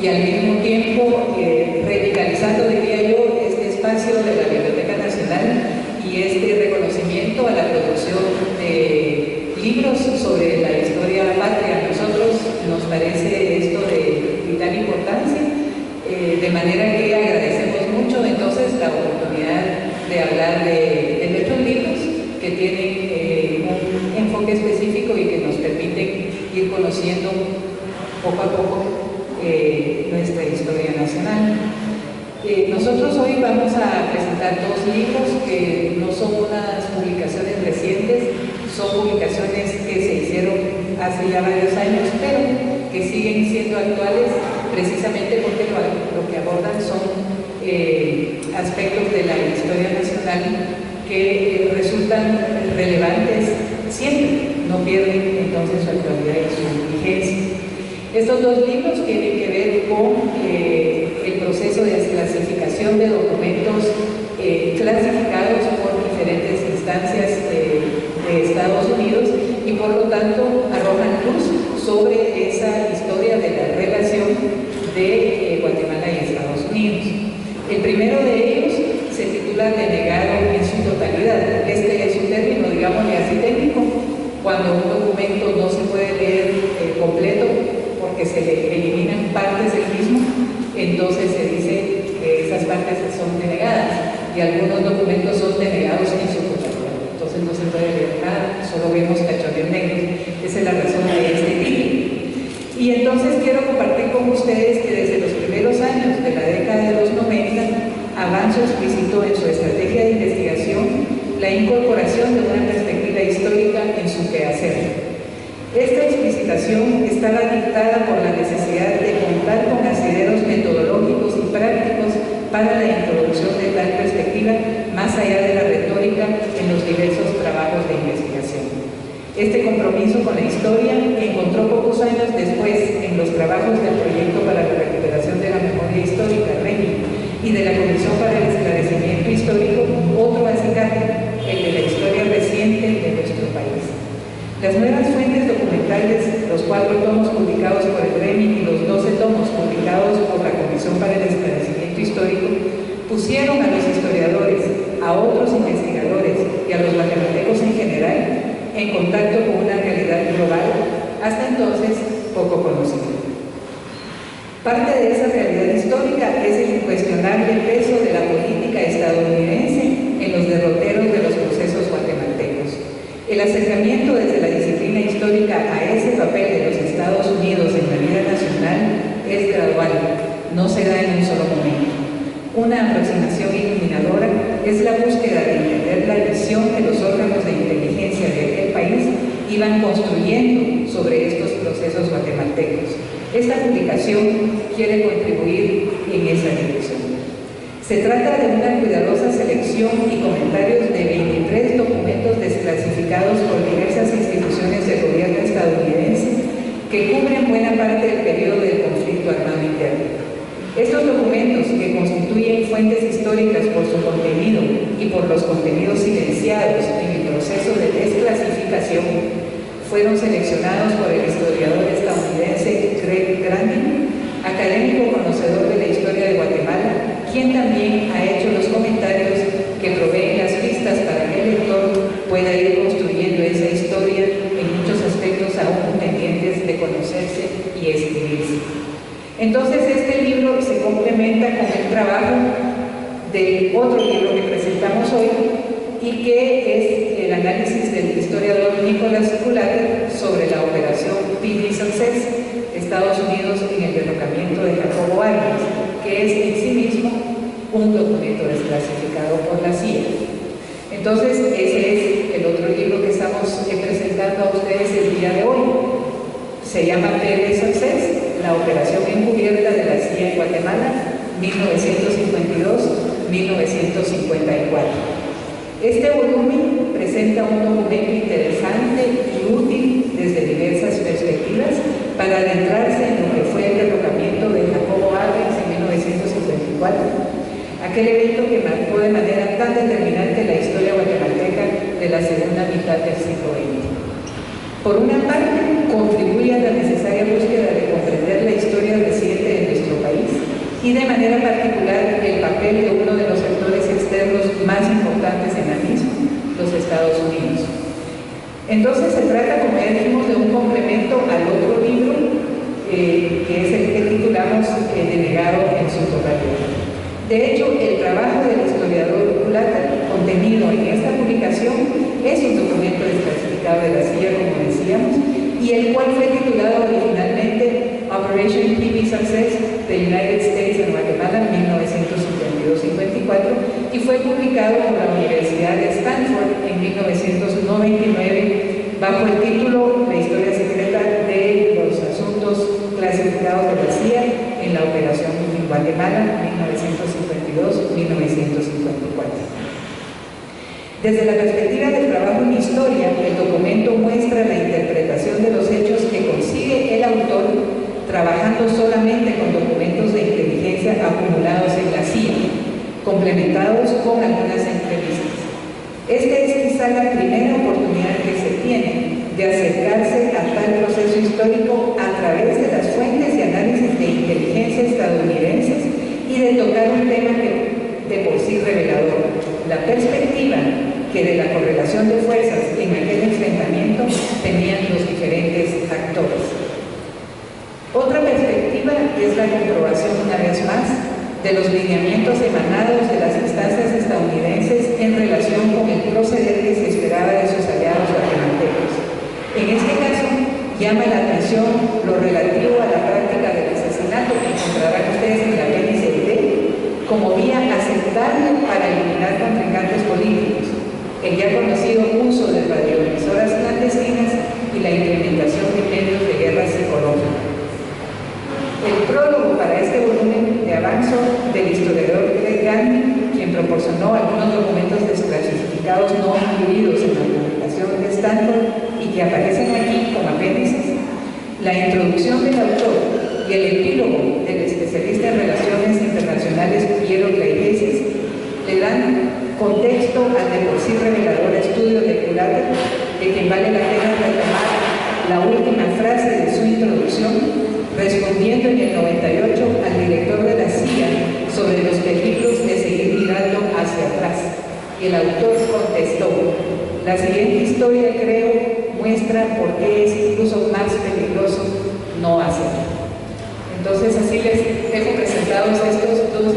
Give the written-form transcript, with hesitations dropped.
y al mismo tiempo revitalizando, diría yo, este espacio de la Biblioteca Nacional y este reconocimiento a la producción de libros sobre la historia patria. A nosotros nos parece esto de vital importancia, de manera que agradecemos mucho entonces la oportunidad de hablar de nuestros libros que tienen un enfoque específico y que nos permiten ir conociendo poco a poco nuestra historia nacional. Nosotros hoy vamos a presentar dos libros que no son unas publicaciones recientes, son publicaciones que se hicieron hace ya varios años, pero que siguen siendo actuales precisamente porque lo que abordan son aspectos de la historia nacional que resultan relevantes siempre, no pierden entonces su actualidad y su vigencia. Estos dos libros tienen que ver con el proceso de clasificación de documentos clasificados por diferentes instancias de Estados Unidos y por lo tanto arrojan luz sobre esa historia de la relación de Guatemala y Estados Unidos. El primero de ellos se titula denegado en su totalidad. Este es un término, digámosle así, técnico, cuando un documento no se puede leer completo porque se le eliminan partes del mismo, entonces se dice que esas partes son denegadas y algunos documentos son denegados en su totalidad. Entonces no se puede leer nada, solo vemos cachones negros. Esa es la razón de este título. Y entonces quiero compartir con ustedes que desde los primeros años de la década de los 90, Avanzo explicitó en su estrategia de investigación la incorporación de una perspectiva histórica en su quehacer. Esta explicitación estaba dictada por la necesidad de contar con asideros metodológicos y prácticos para la introducción de tal perspectiva más allá de la retórica en los diversos trabajos de investigación. Este compromiso con la historia encontró pocos años después en los trabajos del Proyecto para la Recuperación de la Memoria Histórica, REMI, y de la Comisión para el Esclarecimiento Histórico, otro acicate, el de la historia reciente de nuestro país. Las nuevas fuentes documentales, los 4 tomos publicados por el REMI y los 12 tomos publicados por la Comisión para el Esclarecimiento Histórico, pusieron a los historiadores, a otros investigadores y a los guatemaltecos en general en contacto con una realidad global hasta entonces poco conocida. Parte de esa realidad histórica es el incuestionable peso de la política estadounidense en los derroteros de los procesos guatemaltecos. El acercamiento desde la disciplina histórica a ese papel de los Estados Unidos en la vida nacional es gradual, no se da en un solo momento. Una aproximación iluminadora es la búsqueda de entender la visión que los órganos de inteligencia de aquel país iban construyendo sobre estos procesos guatemaltecos. Esta publicación quiere contribuir en esa dirección. Se trata de una cuidadosa selección y comentarios de 23 documentos desclasificados por diversas instituciones del gobierno estadounidense que cubren buena parte del periodo del conflicto armado interno. Estos documentos, que constituyen fuentes históricas por su contenido y por los contenidos silenciados en el proceso de desclasificación, fueron seleccionados por el historiador estadounidense Greg Grandin, académico conocedor de la historia de Guatemala, quien también ha hecho los comentarios que proveen las pistas para que el lector pueda ir construyendo esa historia en muchos aspectos aún pendientes de conocerse y escribirse. Entonces este libro se complementa con el trabajo del otro libro que presentamos hoy y que es el análisis del historiador Nicholas Kulater sobre la operación Pili Success, Estados Unidos en el derrocamiento de Jacobo Arbenz, que es en sí mismo un documento desclasificado por la CIA. Entonces ese es el otro libro que estamos presentando a ustedes el día de hoy. Se llama Pili Success, la operación encubierta de la CIA en Guatemala, 1952-1954. Este volumen presenta un documento interesante y útil desde diversas perspectivas para adentrarse en lo que fue el derrocamiento de Jacobo Arbenz en 1954, aquel evento que marcó de manera tan determinante la historia guatemalteca de la segunda mitad del siglo XX. Por una parte, contribuye a la necesaria búsqueda de comprender la historia reciente de nuestro Entonces se trata, como ya dijimos, de un complemento al otro libro, que es el que titulamos Denegado en su totalidad. De hecho, el trabajo del historiador Plata, contenido en esta publicación, es un documento desclasificado de la CIA, como decíamos, y el cual fue titulado originalmente Operation PB Success, The United States and Guatemala, 1952-54, y fue publicado por la Universidad de Stanford en 1999 bajo el título La historia secreta de los asuntos clasificados de la CIA en la operación en Guatemala, 1952-1954. Desde la perspectiva del trabajo en historia, el documento muestra la interpretación de los hechos que consigue el autor trabajando solamente con documentos de inteligencia acumulados en la CIA, complementados con algunas entrevistas. Esta es quizá la primera oportunidad que se tiene de acercarse a tal proceso histórico a través de las fuentes de análisis de inteligencia estadounidenses y de tocar un tema de por sí revelador, la perspectiva que de la correlación de fuerzas en aquel enfrentamiento tenían los diferentes actores. Otra perspectiva es la comprobación, una vez más, de los lineamientos emanados de las instancias estadounidenses en relación con el proceder que se esperaba de sus aliados guatemaltecos. En este caso, llama la atención lo relativo a la práctica del asesinato que encontrarán ustedes en la apéndice D como vía aceptable para eliminar contrincantes políticos, el ya conocido uso de radioemisoras clandestinas y la implementación de medios de guerra psicológica. El prólogo para este volumen de avanzo del historiador Greg Gandhi, quien proporcionó algunos documentos desclasificados no incluidos en la publicación de Stanford y que aparecen aquí como apéndices, la introducción del autor y el epílogo del especialista en relaciones internacionales Piero Clairesis le dan contexto al de por sí revelador estudio de Culater, de quien vale la pena retomar la última frase de su introducción, respondiendo en el 98 al director de la CIA sobre los peligros de seguir mirando hacia atrás. Y el autor contestó: la siguiente historia, creo, muestra por qué es incluso más peligroso no hacerlo. Entonces, así les dejo presentados estos dos